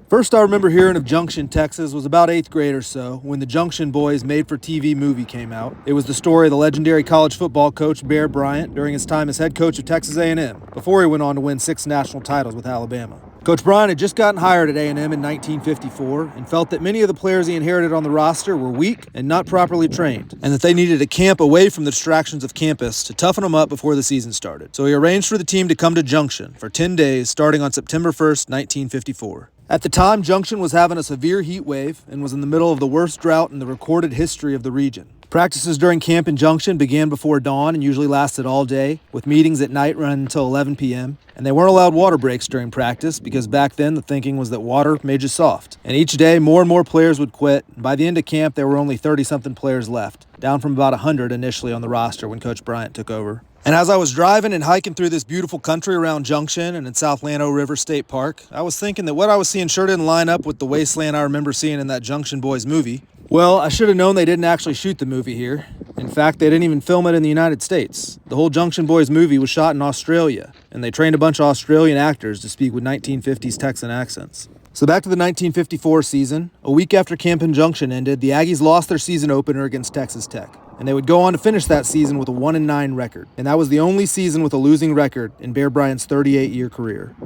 First I remember hearing of Junction, Texas was about 8th grade or so when the Junction Boys made-for-TV movie came out. It was the story of the legendary college football coach Bear Bryant during his time as head coach of Texas A&M, before he went on to win 6 national titles with Alabama. Coach Bryant had just gotten hired at A&M in 1954 and felt that many of the players he inherited on the roster were weak and not properly trained, and that they needed a camp away from the distractions of campus to toughen them up before the season started. So he arranged for the team to come to Junction for 10 days starting on September 1st, 1954. At the time, Junction was having a severe heat wave and was in the middle of the worst drought in the recorded history of the region. Practices during camp in Junction began before dawn and usually lasted all day, with meetings at night running until 11 p.m. And they weren't allowed water breaks during practice because back then the thinking was that water made you soft. And each day, more and more players would quit. And by the end of camp, there were only 30-something players left, down from about 100 initially on the roster when Coach Bryant took over. And as I was driving and hiking through this beautiful country around Junction and in South Llano River State Park, I was thinking that what I was seeing sure didn't line up with the wasteland I remember seeing in that Junction Boys movie. Well, I should have known they didn't actually shoot the movie here. In fact, they didn't even film it in the United States. The whole Junction Boys movie was shot in Australia, and they trained a bunch of Australian actors to speak with 1950s Texan accents. So back to the 1954 season. A week after Camp in Junction ended, the Aggies lost their season opener against Texas Tech, and they would go on to finish that season with a 1-9 record. And that was the only season with a losing record in Bear Bryant's 38-year career.